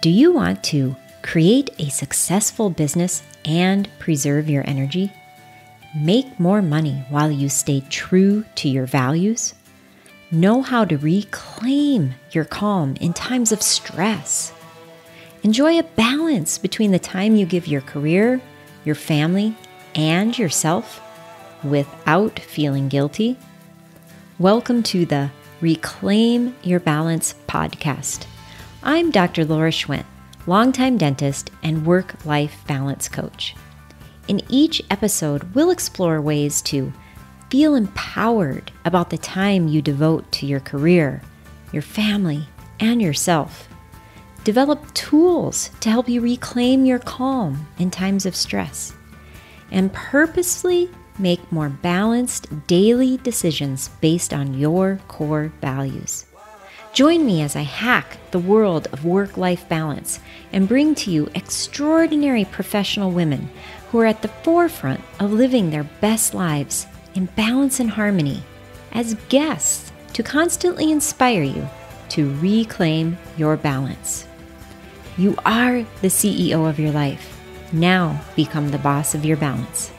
Do you want to create a successful business and preserve your energy? Make more money while you stay true to your values? Know how to reclaim your calm in times of stress? Enjoy a balance between the time you give your career, your family, and yourself without feeling guilty? Welcome to the Reclaim Your Balance podcast. I'm Dr. Laura Schwent, longtime dentist and work-life balance coach. In each episode, we'll explore ways to feel empowered about the time you devote to your career, your family, and yourself. Develop tools to help you reclaim your calm in times of stress, and purposefully make more balanced daily decisions based on your core values. Join me as I hack the world of work-life balance and bring to you extraordinary professional women who are at the forefront of living their best lives in balance and harmony as guests to constantly inspire you to reclaim your balance. You are the CEO of your life. Now become the boss of your balance.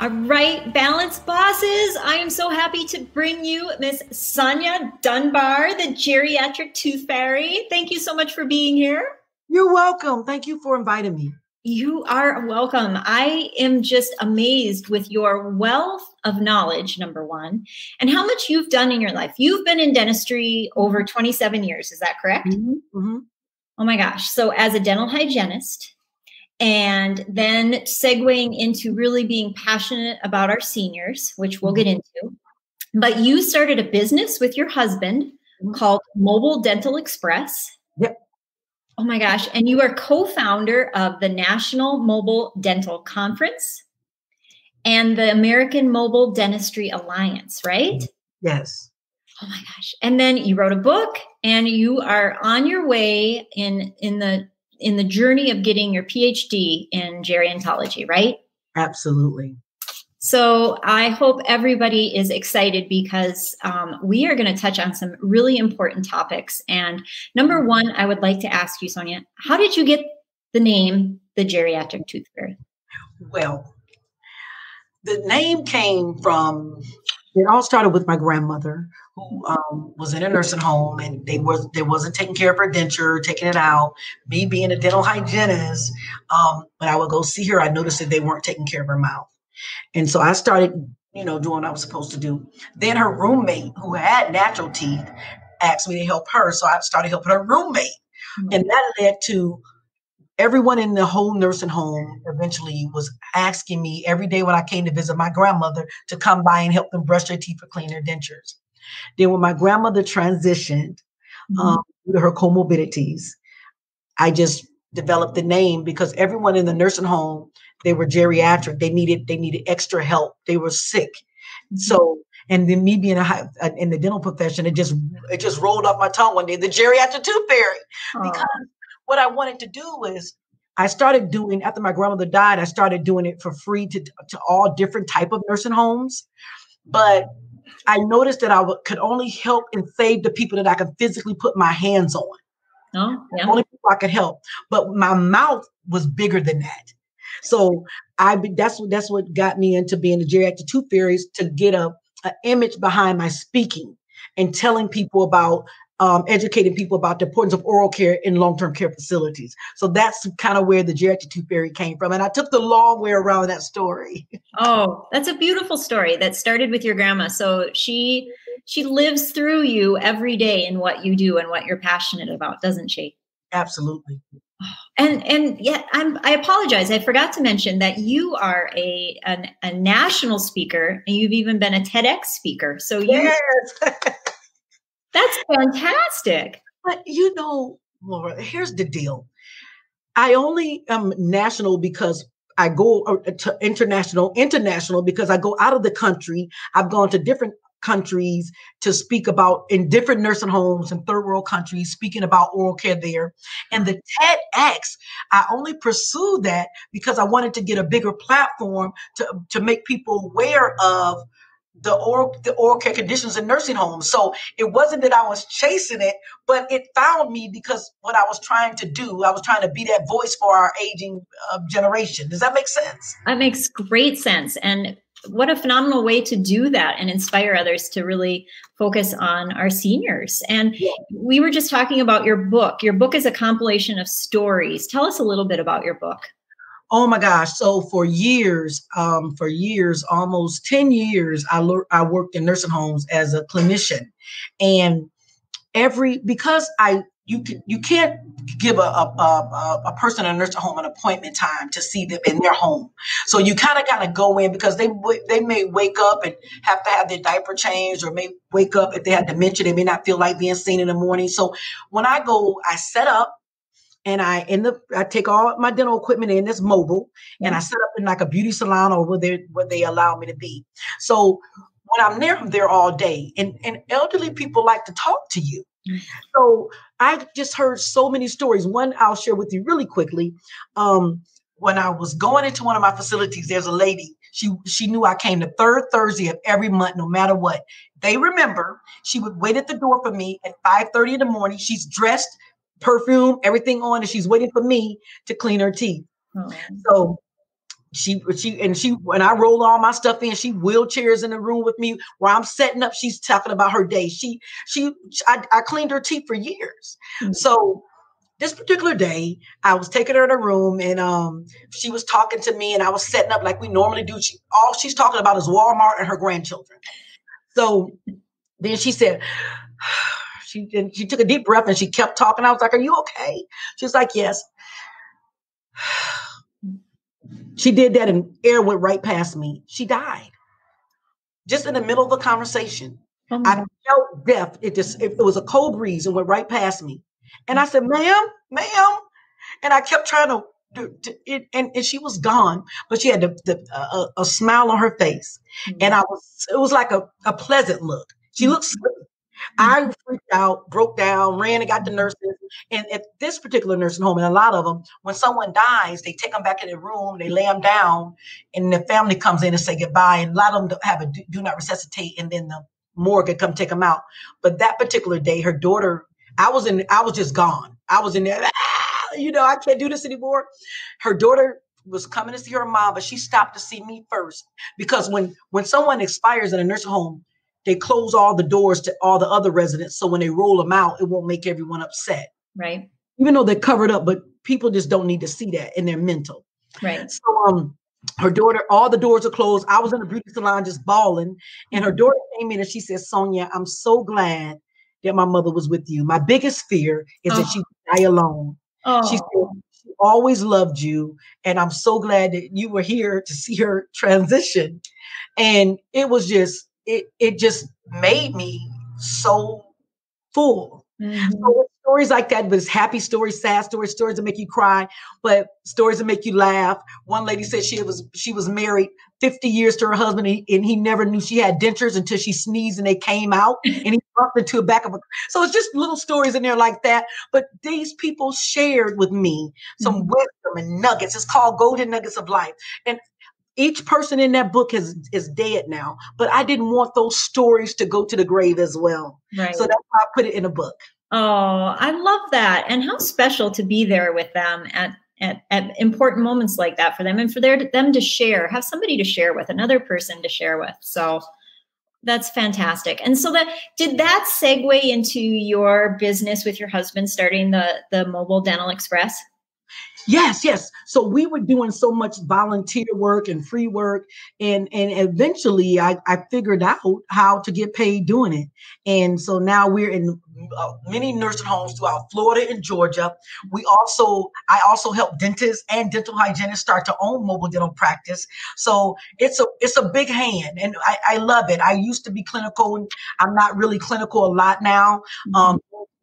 All right, balance bosses, I am so happy to bring you Miss Sonia Dunbar, the geriatric tooth fairy. Thank you so much for being here. You're welcome. Thank you for inviting me. You are welcome. I am just amazed with your wealth of knowledge, number one, and how much you've done in your life. You've been in dentistry over 27 years. Is that correct? Mm-hmm. Mm-hmm. Oh my gosh. So as a dental hygienist, and then segueing into really being passionate about our seniors, which we'll get into. But you started a business with your husband called Mobile Dental Express. Yep. Oh my gosh. And you are co-founder of the National Mobile Dental Conference and the American Mobile Dentistry Alliance, right? Yes. Oh my gosh. And then you wrote a book and you are on your way in the journey of getting your PhD in gerontology, right? Absolutely. So I hope everybody is excited because we are going to touch on some really important topics. And number one, I would like to ask you, Sonia, how did you get the name, the Geriatric Tooth Fairy? Well, the name came from, it all started with my grandmother who was in a nursing home and they wasn't taking care of her denture, taking it out. Me being a dental hygienist, when I would go see her, I noticed that they weren't taking care of her mouth. And so I started, doing what I was supposed to do. Then her roommate who had natural teeth asked me to help her. So I started helping her roommate. Mm-hmm. And that led to everyone in the whole nursing home eventually was asking me every day when I came to visit my grandmother to come by and help them brush their teeth or clean their dentures. Then when my grandmother transitioned due to her comorbidities, I just developed the name because everyone in the nursing home, they were geriatric. They needed extra help. They were sick. So, and then me being in the dental profession, it just rolled off my tongue one day, the geriatric tooth fairy. Because what I wanted to do was I started doing, after my grandmother died, I started doing it for free to all different type of nursing homes. But I noticed that I could only help and save the people that I could physically put my hands on. Oh, yeah. Only people I could help. But my mouth was bigger than that. So that's what got me into being the geriatric tooth fairies, to get an image behind my speaking and telling people about educating people about the importance of oral care in long-term care facilities. So that's kind of where the geriatric tooth fairy came from. And I took the long way around that story. Oh, that's a beautiful story that started with your grandma. So she lives through you every day in what you do and what you're passionate about, doesn't she? Absolutely. And yet I apologize. I forgot to mention that you are a national speaker and you've even been a TEDx speaker. So yes. That's fantastic. But Laura, here's the deal. I only am national because I go to international because I go out of the country. I've gone to different countries to speak about in different nursing homes in third world countries, speaking about oral care there. And the TEDx, I only pursued that because I wanted to get a bigger platform to make people aware of the oral care conditions in nursing homes. So it wasn't that I was chasing it, but it found me because what I was trying to do, I was trying to be that voice for our aging generation. Does that make sense? That makes great sense. And what a phenomenal way to do that and inspire others to really focus on our seniors. And we were just talking about your book. Your book is a compilation of stories. Tell us a little bit about your book. Oh my gosh. So for years, almost 10 years, I worked in nursing homes as a clinician. And because you can't give a person in a nursing home an appointment time to see them in their home. So you kind of go in because they may wake up and have to have their diaper changed, or may wake up if they have dementia, they may not feel like being seen in the morning. So when I go, I set up. And I take all my dental equipment in, it's mobile, and I set up in like a beauty salon or where they allow me to be. So when I'm there, I'm there all day. And elderly people like to talk to you. So I just heard so many stories. One I'll share with you really quickly. When I was going into one of my facilities, there's a lady. She knew I came the third Thursday of every month, no matter what. They remember she would wait at the door for me at 5:30 in the morning. She's dressed, perfume, everything on, and she's waiting for me to clean her teeth. Oh. So when I roll all my stuff in, she wheelchairs in the room with me where I'm setting up. She's talking about her day. I cleaned her teeth for years. Mm-hmm. So this particular day, I was taking her in a room, and she was talking to me, and I was setting up like we normally do. All she's talking about is Walmart and her grandchildren. So then she said, she took a deep breath and she kept talking. I was like, "Are you okay?" She's like, "Yes." She did that and air went right past me. She died just in the middle of the conversation. Oh, I felt death. It was a cold breeze and went right past me. And I said, ma'am. And I kept trying to do it. And she was gone, but she had a smile on her face. Mm-hmm. And it was like a pleasant look. She looked sweet. I freaked out, broke down, ran and got the nurses. And at this particular nursing home, and a lot of them, when someone dies, they take them back in their room, they lay them down, and the family comes in and say goodbye. And a lot of them have a do not resuscitate, and then the morgue could come take them out. But that particular day, her daughter, I was just gone. I was in there, I can't do this anymore. Her daughter was coming to see her mom, but she stopped to see me first. Because when someone expires in a nursing home, they close all the doors to all the other residents. So when they roll them out, it won't make everyone upset. Right. Even though they're covered up, but people just don't need to see that in their mental. Right. So her daughter, all the doors are closed. I was in the beauty salon just bawling. And her daughter came in and she said, "Sonia, I'm so glad that my mother was with you. My biggest fear is that she would die alone." She said, "She always loved you. And I'm so glad that you were here to see her transition." And it was just, it just made me so full. Mm-hmm. So stories like that, but it's happy stories, sad stories, stories that make you cry, but stories that make you laugh. One lady said she was married 50 years to her husband, and he never knew she had dentures until she sneezed and they came out, and he bumped into the back of her. So it's just little stories in there like that. But these people shared with me some wisdom and nuggets. It's called Golden Nuggets of Life. And each person in that book is dead now, but I didn't want those stories to go to the grave as well. Right. So that's why I put it in a book. Oh, I love that. And how special to be there with them at important moments like that for them, and for them to share, have somebody to share with, another person to share with. So that's fantastic. And so did that segue into your business with your husband starting the Mobile Dental Express? Yes. So we were doing so much volunteer work and free work. And eventually I figured out how to get paid doing it. And so now we're in many nursing homes throughout Florida and Georgia. I also help dentists and dental hygienists start to own mobile dental practice. So it's a big hand, and I love it. I used to be clinical, and I'm not really clinical a lot now.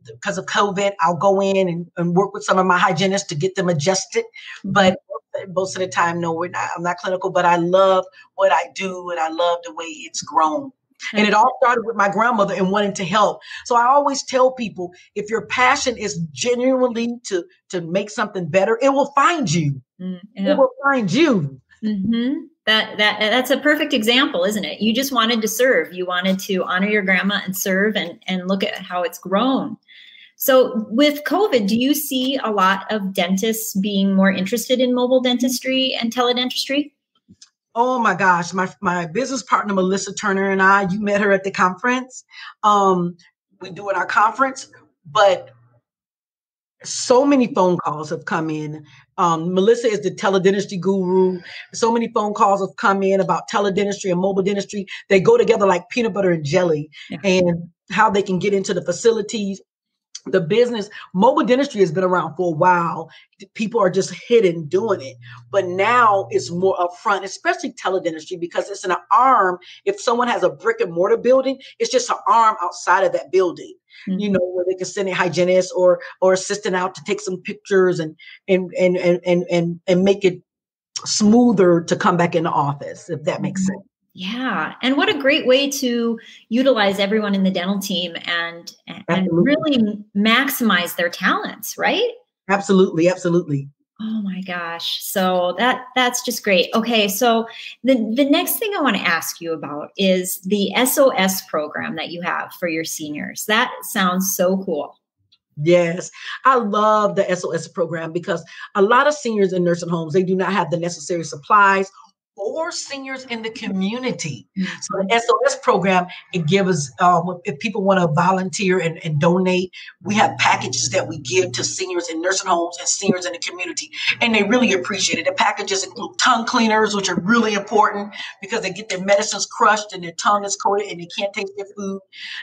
Because of COVID, I'll go in and work with some of my hygienists to get them adjusted. But most of the time, no, I'm not clinical, but I love what I do, and I love the way it's grown. And it all started with my grandmother and wanting to help. So I always tell people, if your passion is genuinely to make something better, it will find you. Mm-hmm. It will find you. Mm-hmm. That's a perfect example, isn't it? You just wanted to serve. You wanted to honor your grandma and serve, and look at how it's grown. So with COVID, do you see a lot of dentists being more interested in mobile dentistry and teledentistry? Oh my gosh, my business partner, Melissa Turner, and I, you met her at the conference. We do at our conference, but so many phone calls have come in. Melissa is the teledentistry guru. So many phone calls have come in about teledentistry and mobile dentistry. They go together like peanut butter and jelly, Yeah. and how they can get into the facilities. The business, mobile dentistry has been around for a while. People are just hidden doing it. But now it's more upfront, especially teledentistry, because it's an arm. If someone has a brick and mortar building, it's just an arm outside of that building, where they can send a hygienist or assistant out to take some pictures and make it smoother to come back in the office, if that makes sense. Yeah. And what a great way to utilize everyone in the dental team and really maximize their talents, right? Absolutely. Absolutely. Oh my gosh. So that's just great. Okay. So the next thing I want to ask you about is the SOS program that you have for your seniors. That sounds so cool. Yes, I love the SOS program because a lot of seniors in nursing homes, they do not have the necessary supplies, or seniors in the community. So the SOS program, it gives, if people want to volunteer and donate, we have packages that we give to seniors in nursing homes and seniors in the community, and they really appreciate it. The packages include tongue cleaners, which are really important because they get their medicines crushed and their tongue is coated and they can't taste their food.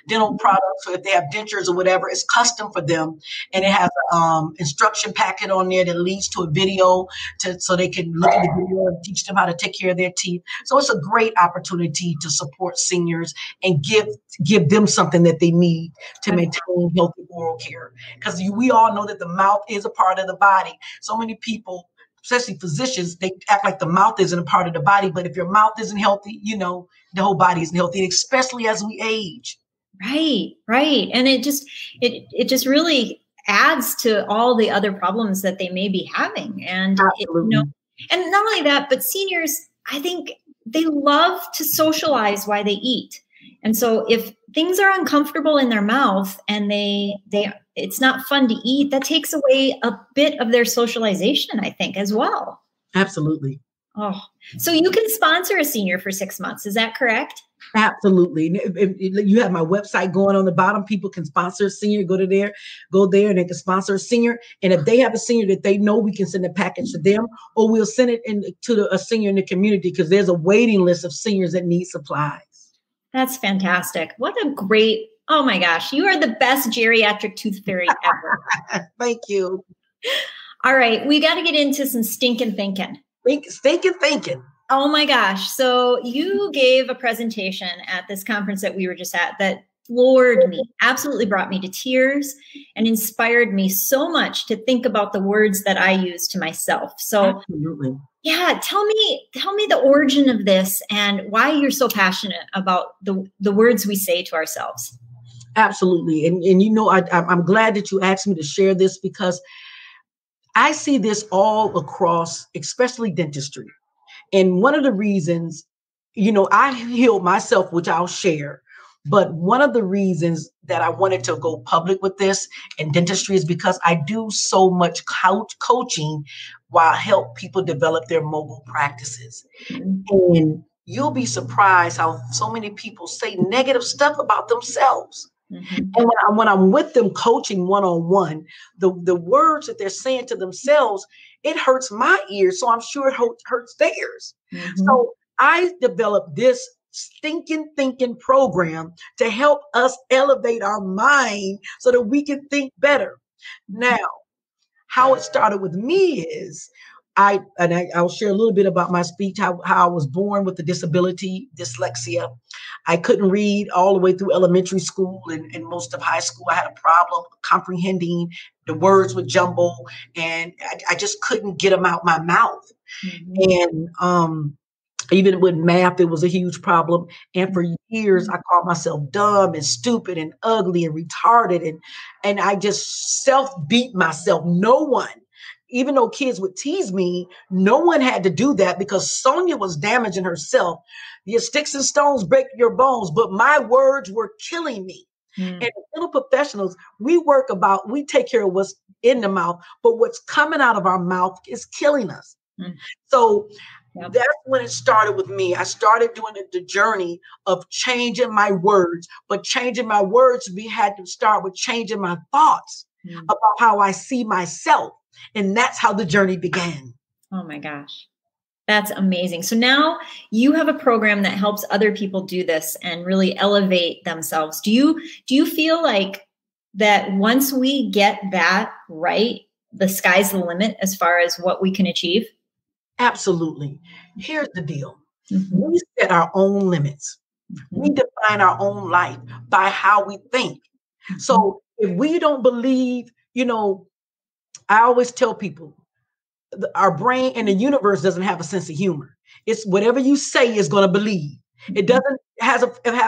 Dental products, so if they have dentures or whatever, it's custom for them, and it has an instruction packet on there that leads to a video so they can look at the video and teach them how to take care of their teeth. So it's a great opportunity to support seniors and give them something that they need to maintain healthy oral care. Because we all know that the mouth is a part of the body. So many people, especially physicians, they act like the mouth isn't a part of the body. But if your mouth isn't healthy, the whole body isn't healthy, especially as we age. Right. And it just really adds to all the other problems that they may be having. And and not only that, but seniors, I think they love to socialize while they eat. And so if things are uncomfortable in their mouth and it's not fun to eat, that takes away a bit of their socialization, I think, as well. Absolutely. Oh, so you can sponsor a senior for 6 months. Is that correct? Absolutely. If you have my website going on the bottom, people can sponsor a senior, go there and they can sponsor a senior. And if they have a senior that they know, we can send a package to them, or we'll send it to a senior in the community, because there's a waiting list of seniors that need supplies. That's fantastic. What a great, oh my gosh, you are the best geriatric tooth fairy ever. Thank you. All right, we got to get into some stinking thinking. Stinking thinking. Oh my gosh. So you gave a presentation at this conference that we were just at that floored me, absolutely brought me to tears and inspired me so much to think about the words that I use to myself. So absolutely. Yeah, tell me the origin of this and why you're so passionate about the words we say to ourselves. Absolutely. And I'm glad that you asked me to share this, because I see this all across, especially dentistry. And one of the reasons, I healed myself, which I'll share. But one of the reasons that I wanted to go public with this in dentistry is because I do so much coaching while I help people develop their mobile practices. And you'll be surprised how so many people say negative stuff about themselves. Mm-hmm. And when I'm with them coaching one-on-one, the words that they're saying to themselves, it hurts my ears. So I'm sure it hurts theirs. Mm-hmm. So I developed this stinking thinking program to help us elevate our mind so that we can think better. Now, how it started with me is I'll share a little bit about my speech, how I was born with the disability, dyslexia. I couldn't read all the way through elementary school and most of high school. I had a problem comprehending. The words would jumble and I just couldn't get them out my mouth. Mm-hmm. And even with math, it was a huge problem. And for years, I called myself dumb and stupid and ugly and retarded. And I just self-beat myself. No one even though kids would tease me, no one had to do that because Sonia was damaging herself. Your sticks and stones break your bones, but my words were killing me. And dental professionals, we take care of what's in the mouth, but what's coming out of our mouth is killing us. So that's when it started with me. I started doing the journey of changing my words, but changing my words, we had to start with changing my thoughts about how I see myself. And that's how the journey began. Oh my gosh. That's amazing. So now you have a program that helps other people do this and really elevate themselves. Do you feel like that once we get that right, the sky's the limit as far as what we can achieve? Absolutely. Here's the deal. We set our own limits. We define our own life by how we think. So if we don't believe, I always tell people, our brain and the universe doesn't have a sense of humor. It's whatever you say is going to believe. It doesn't have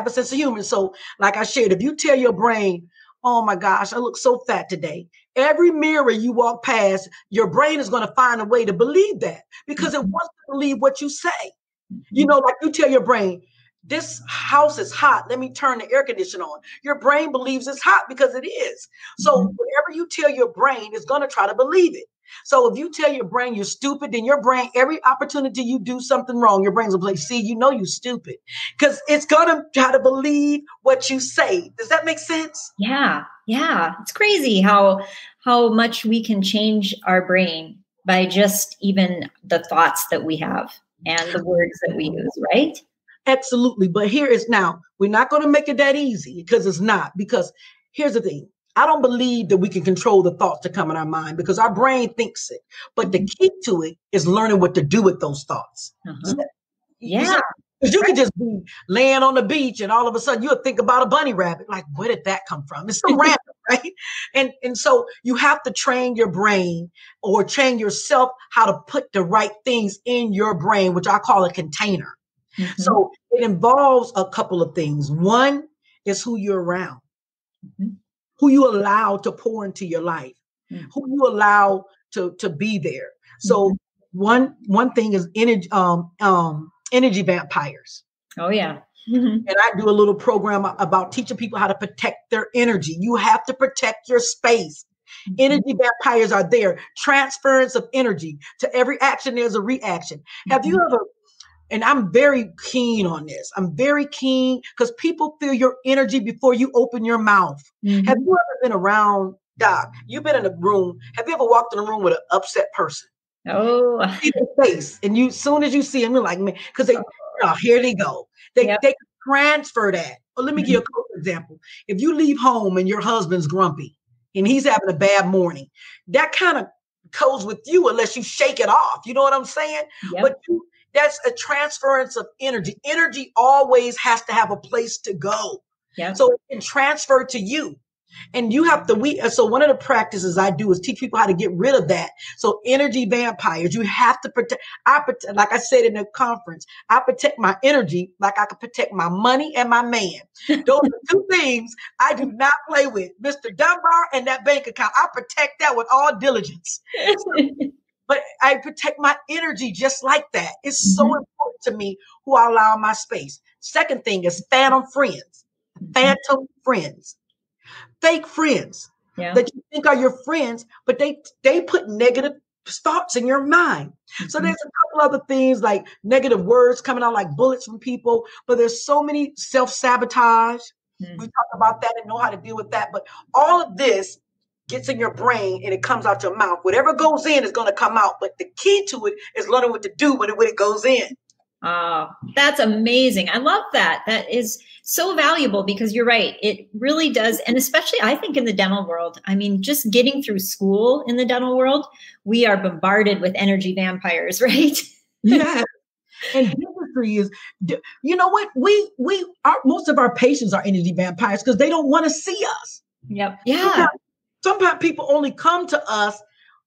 a sense of humor. So like I shared, if you tell your brain, oh my gosh, I look so fat today. Every mirror you walk past, your brain is going to find a way to believe that because it wants to believe what you say. Like you tell your brain, this house is hot. Let me turn the air conditioner on. Your brain believes it's hot because it is. So whatever you tell your brain is going to try to believe it. So if you tell your brain you're stupid, then your brain, every opportunity you do something wrong, your brain's will be like, see, you're stupid. Because it's going to try to believe what you say. Does that make sense? Yeah. It's crazy how much we can change our brain by just even the thoughts that we have and the words that we use, right? Absolutely. But here is now, we're not going to make it that easy because it's not. Because here's the thing. I don't believe that we can control the thoughts that come in our mind because our brain thinks it. But the key to it is learning what to do with those thoughts. Yeah. Because you could just be laying on the beach and all of a sudden you'll think about a bunny rabbit. Like, where did that come from? It's so random, right? And so you have to train your brain or train yourself how to put the right things in your brain, which I call a container. So it involves a couple of things. One is who you're around, who you allow to pour into your life, who you allow to be there. So one thing is energy vampires. Oh yeah. And I do a little program about teaching people how to protect their energy. You have to protect your space. Energy vampires are there. Transference of energy. To every action, there's a reaction. Have you ever, and I'm very keen on this. I'm very keen because people feel your energy before you open your mouth. Have you ever been around, Doc? You've been in a room. Have you ever walked in a room with an upset person? Oh, see their face, and as soon as you see them, you're like, man, because here they go. They transfer that. Well, let me give you a quick example. If you leave home and your husband's grumpy and he's having a bad morning, that kind of goes with you unless you shake it off. You know what I'm saying? But that's a transference of energy. Energy always has to have a place to go. So it can transfer to you. And you have to, so one of the practices I do is teach people how to get rid of that. So energy vampires, you have to protect, like I said in the conference, I protect my energy like I can protect my money and my man. Those are two things I do not play with. Mr. Dunbar and that bank account, I protect that with all diligence. But I protect my energy just like that. It's so important to me who I allow in my space. Second thing is phantom friends. Phantom friends. Fake friends that you think are your friends, but they put negative thoughts in your mind. So there's a couple other things like negative words coming out like bullets from people, but there's so many self-sabotage. We talk about that and know how to deal with that. But all of this gets in your brain and it comes out your mouth. Whatever goes in is going to come out. But the key to it is learning what to do when it goes in. Oh, that's amazing. I love that. That is so valuable because you're right. It really does. And especially I think in the dental world, I mean, just getting through school in the dental world, we are bombarded with energy vampires, right? Yeah. And dentistry is, you know what? Most of our patients are energy vampires because they don't want to see us. Yep. Yeah. Sometimes people only come to us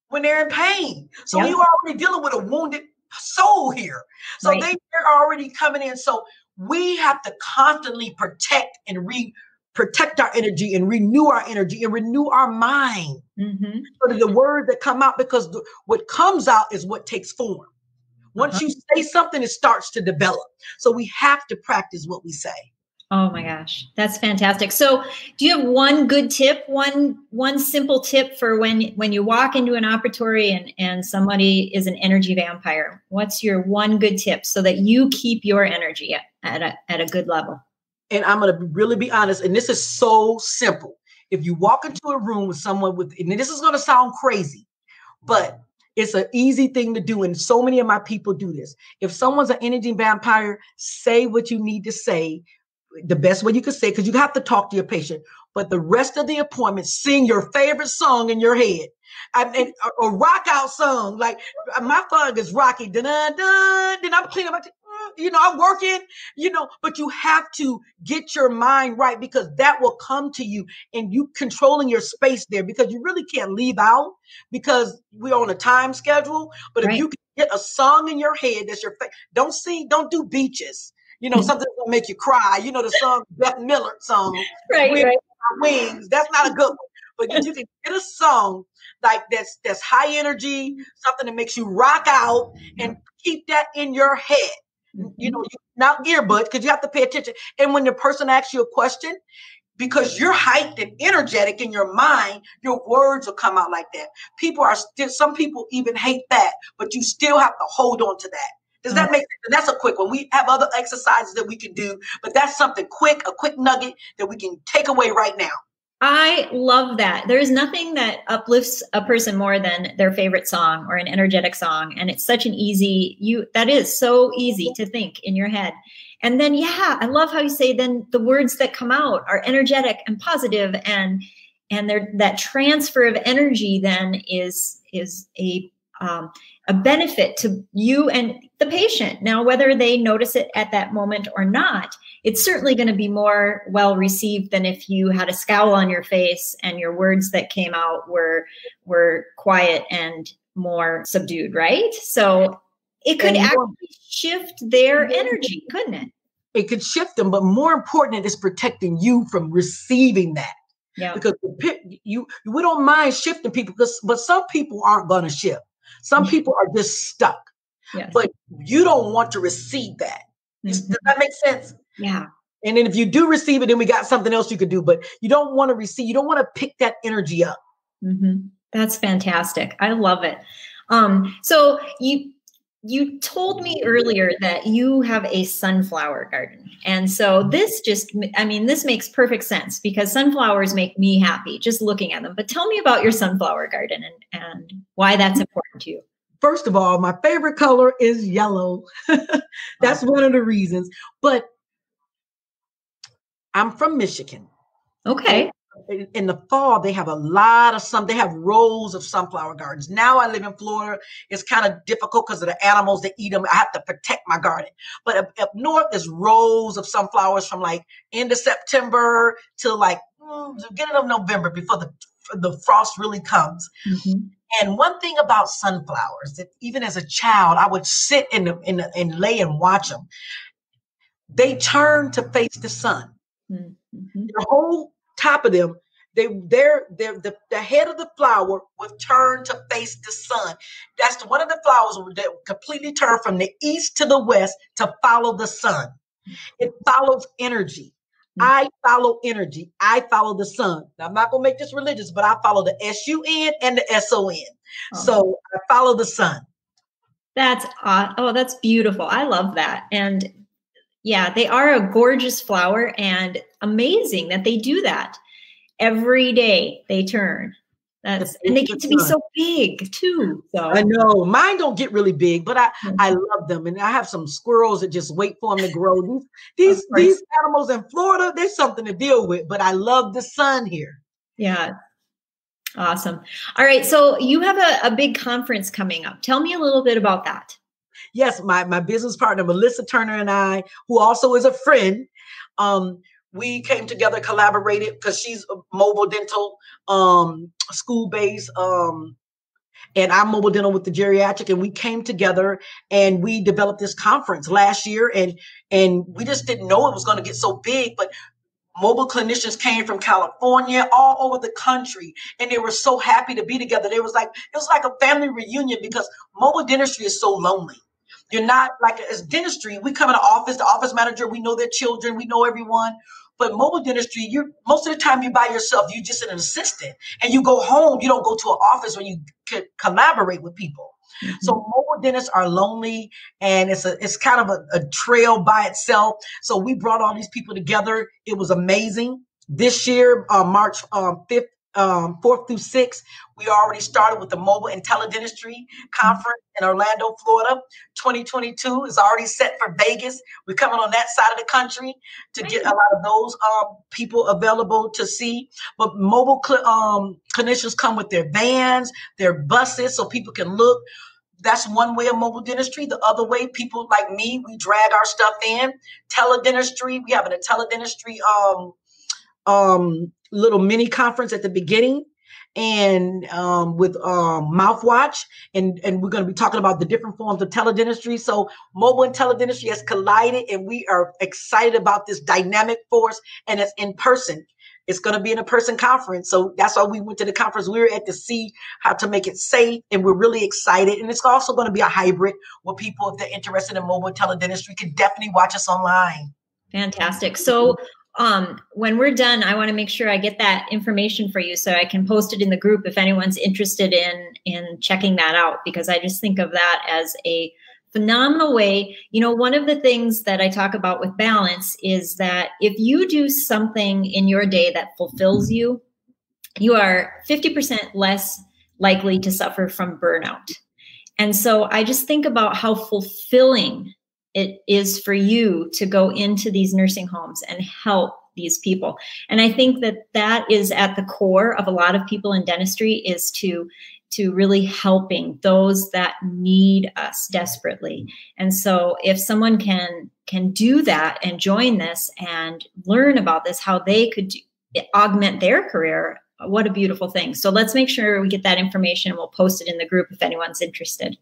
when they're in pain. So you are already dealing with a wounded soul here. So they're already coming in. So we have to constantly protect and protect our energy and renew our energy and renew our mind. Mm-hmm. So that the words that come out, because what comes out is what takes form. Once you say something, it starts to develop. So we have to practice what we say. Oh my gosh, that's fantastic. So do you have one good tip, one simple tip for when you walk into an operatory and somebody is an energy vampire? What's your one good tip so that you keep your energy at a good level? And I'm going to really be honest, and this is so simple. If you walk into a room with someone and this is going to sound crazy, but it's an easy thing to do. And so many of my people do this. If someone's an energy vampire, say what you need to say the best way you can say, because you have to talk to your patient. But the rest of the appointment, sing your favorite song in your head. And a rock out song. Like my song is rocky. Dun, dun, dun, then I'm cleaning I'm working, but you have to get your mind right, because that will come to you, and you controlling your space there, because you really can't leave out because we're on a time schedule. But if you can get a song in your head, that's your don't do beaches. Something that's gonna make you cry. The song Beth Miller song, Wings. That's not a good one. But if you can get a song like that's high energy, something that makes you rock out, and keep that in your head. Not earbuds, because you have to pay attention. And when the person asks you a question, because you're hyped and energetic in your mind, your words will come out like that. Some people even hate that, but you still have to hold on to that. Does that make sense? And that's a quick one. We have other exercises that we can do, but that's something quick, a quick nugget that we can take away right now. I love that. There's nothing that uplifts a person more than their favorite song or an energetic song. And it's such an that is so easy to think in your head. And then, I love how you say then the words that come out are energetic and positive, and that transfer of energy then is a benefit to you and the patient. Now, whether they notice it at that moment or not, it's certainly going to be more well received than if you had a scowl on your face and your words that came out were quiet and more subdued, right? So it could actually shift their energy, couldn't it? It could shift them, but more important, it is protecting you from receiving that. Yeah. Because we don't mind shifting people, but some people aren't going to shift. Some people are just stuck. Yes. But you don't want to receive that. Does that make sense? Yeah. And then if you do receive it, then we got something else you could do. But you don't want to receive. You don't want to pick that energy up. Mm-hmm. That's fantastic. I love it. So you told me earlier that you have a sunflower garden. And so this makes perfect sense, because sunflowers make me happy just looking at them. But tell me about your sunflower garden and why that's important to you. First of all, my favorite color is yellow. That's one of the reasons. But I'm from Michigan. Okay. In the fall, they have a lot of they have rows of sunflower gardens. Now I live in Florida. It's kind of difficult because of the animals that eat them. I have to protect my garden. But up north, there's rows of sunflowers from like end of September till like beginning of November, before the frost really comes. Mm-hmm. And one thing about sunflowers, that even as a child, I would sit and lay and watch them. They turn to face the sun. Mm-hmm. The whole top of them, the head of the flower would turn to face the sun. That's one of the flowers that completely turn from the east to the west to follow the sun. It follows energy. I follow energy. I follow the sun. Now, I'm not going to make this religious, but I follow the SUN and the SON. Oh. So I follow the sun. That's beautiful. I love that. And yeah, they are a gorgeous flower, and amazing that they do that every day. They turn. And they get to be so big too. So I know mine don't get really big, but I love them, and I have some squirrels that just wait for them to grow. These animals in Florida, there's something to deal with, but I love the sun here. Yeah. Awesome. All right. So you have a big conference coming up. Tell me a little bit about that. Yes, my business partner, Melissa Turner, and I, who also is a friend, we came together, collaborated, because she's a mobile dental, school-based, and I'm mobile dental with the geriatric, and we came together and we developed this conference last year, and we just didn't know it was going to get so big. But Mobile clinicians came from California, all over the country, and they were so happy to be together. It was like a family reunion because mobile dentistry is so lonely. You're not like as dentistry. We come in the office manager, we know their children, we know everyone. But mobile dentistry, you're most of the time you're by yourself. You're just an assistant, and you go home. You don't go to an office where you could collaborate with people. Mm-hmm. So mobile dentists are lonely, and it's kind of a trail by itself. So we brought all these people together. It was amazing. This year, March 5th, 4th through 6th, we already started with the Mobile Intellidentistry Conference in Orlando, Florida. 2022 is already set for Vegas. We're coming on that side of the country to get a lot of those people available to see. But mobile clinicians come with their vans, their buses, so people can look. That's one way of mobile dentistry. The other way, people like me, we drag our stuff in. Teledentistry, we have a teledentistry little mini conference at the beginning, and with Mouthwatch, and we're going to be talking about the different forms of teledentistry. So mobile and teledentistry has collided, and we are excited about this dynamic force, and it's in person. It's going to be in a person conference. So that's why we went to the conference. We were at to see how to make it safe, and we're really excited. And it's also going to be a hybrid where people, if they're interested in mobile teledentistry, can definitely watch us online. Fantastic. So when we're done, I want to make sure I get that information for you so I can post it in the group if anyone's interested in checking that out, because I just think of that as a phenomenal way. You know, one of the things that I talk about with balance is that if you do something in your day that fulfills you, you are 50% less likely to suffer from burnout. And so I just think about how fulfilling it is for you to go into these nursing homes and help these people. And I think that that is at the core of a lot of people in dentistry, is to really helping those that need us desperately. And so if someone can do that and join this and learn about this, how they could augment their career, what a beautiful thing. So let's make sure we get that information, and we'll post it in the group if anyone's interested.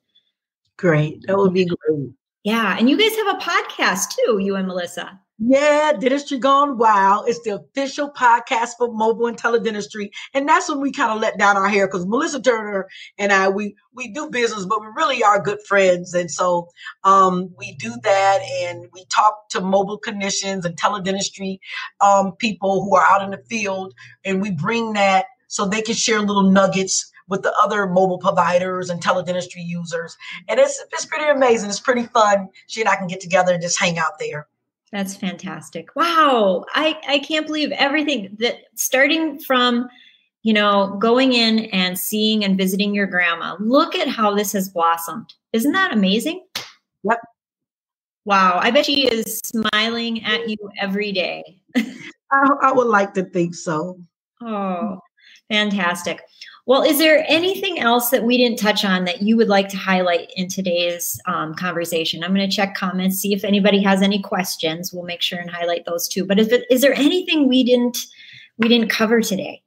Great. That would be great. Yeah. And you guys have a podcast too, you and Melissa. Yeah, Dentistry Gone Wild. It's the official podcast for mobile and teledentistry. And that's when we kind of let down our hair, because Melissa Turner and I, we do business, but we really are good friends. And so we do that, and we talk to mobile clinicians and teledentistry people who are out in the field, and we bring that so they can share little nuggets with the other mobile providers and teledentistry users. And it's pretty amazing. It's pretty fun. She and I can get together and just hang out there. That's fantastic. Wow. I can't believe everything that, starting from, you know, going in and seeing and visiting your grandma. Look at how this has blossomed. Isn't that amazing? Yep. Wow. I bet she is smiling at you every day. I would like to think so. Oh, fantastic. Well, is there anything else that we didn't touch on that you would like to highlight in today's conversation? I'm going to check comments, see if anybody has any questions. We'll make sure and highlight those too. But is there anything we didn't cover today?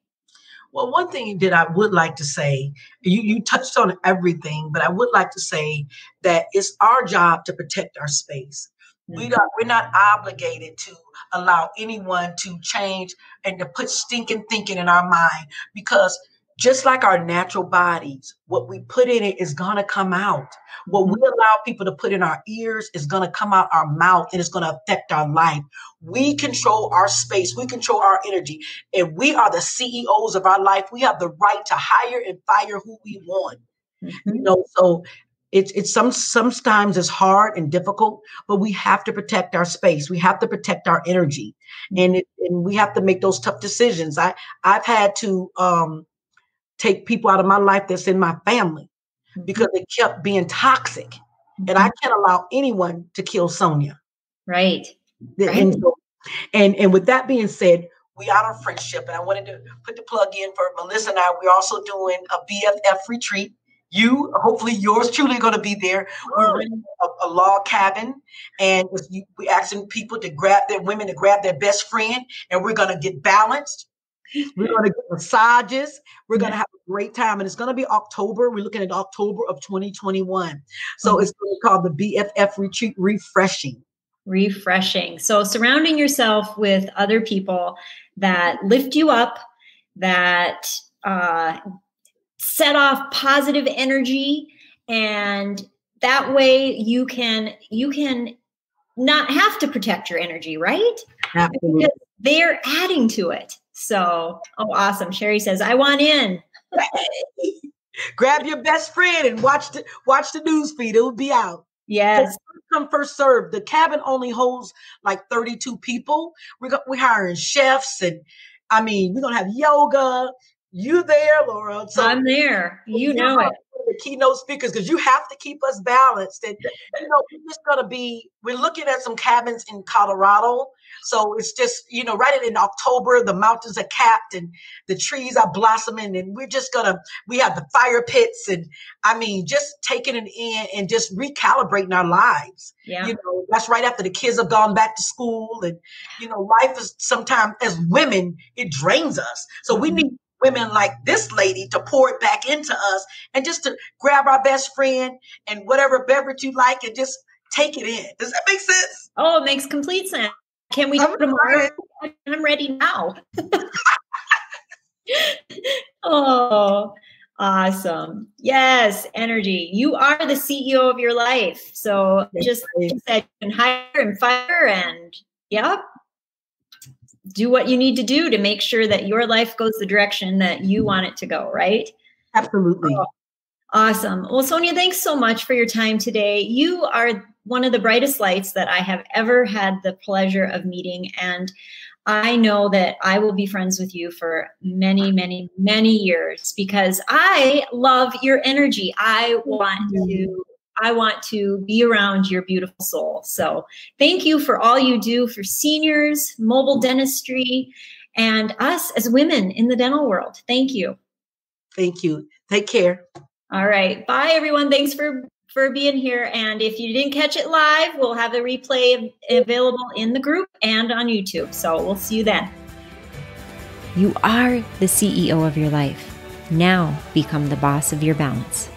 Well, one thing that I would like to say, you touched on everything, but I would like to say that it's our job to protect our space. Mm-hmm. We're not obligated to allow anyone to change and to put stinking thinking in our mind, because just like our natural bodies, what we put in it is going to come out. What we allow people to put in our ears is going to come out our mouth, and it's going to affect our life. We control our space. We control our energy, and we are the CEOs of our life. We have the right to hire and fire who we want. Mm-hmm. You know, so it's sometimes it's hard and difficult, but we have to protect our space. We have to protect our energy, and we have to make those tough decisions. I've had to take people out of my life that's in my family because they kept being toxic. And I can't allow anyone to kill Sonia. Right. And with that being said, we honor friendship. And I wanted to put the plug in for Melissa and I. We're also doing a BFF retreat. Hopefully yours truly going to be there. We're renting a log cabin, and we're asking people to grab their best friend, and we're going to get balanced. We're going to get massages. We're going to have a great time. And it's going to be October. We're looking at October of 2021. So it's going to be called the BFF Retreat Refreshing. Refreshing. So surrounding yourself with other people that lift you up, that set off positive energy, and that way you can not have to protect your energy, right? Absolutely. Because they're adding to it. So, oh, awesome. Sherry says, I want in. Grab your best friend and watch the news feed. It will be out. Yes. First come, first serve. The cabin only holds like 32 people. We're hiring chefs, and I mean, we're gonna have yoga. You there, Laura? So I'm there. You know it. The keynote speakers, because you have to keep us balanced. And we're looking at some cabins in Colorado. So it's just, right in October, the mountains are capped and the trees are blossoming, and we have the fire pits, and I mean, just taking it in and just recalibrating our lives. Yeah. That's right after the kids have gone back to school, and life is sometimes, as women, it drains us. So we need women like this lady to pour it back into us, and just to grab our best friend and whatever beverage you like and just take it in. Does that make sense? Oh, it makes complete sense. Can we do it tomorrow? I'm ready now. Oh, awesome. Yes, energy. You are the CEO of your life. So just like you said, you can hire and fire and do what you need to do to make sure that your life goes the direction that you want it to go, right? Absolutely. Oh, awesome. Well, Sonia, thanks so much for your time today. You are one of the brightest lights that I have ever had the pleasure of meeting. And I know that I will be friends with you for many, many, many years because I love your energy. I want to be around your beautiful soul. So thank you for all you do for seniors, mobile dentistry, and us as women in the dental world. Thank you. Thank you. Take care. All right. Bye, everyone. Thanks for being here. And if you didn't catch it live, we'll have the replay available in the group and on YouTube. So we'll see you then. You are the CEO of your life. Now become the boss of your balance.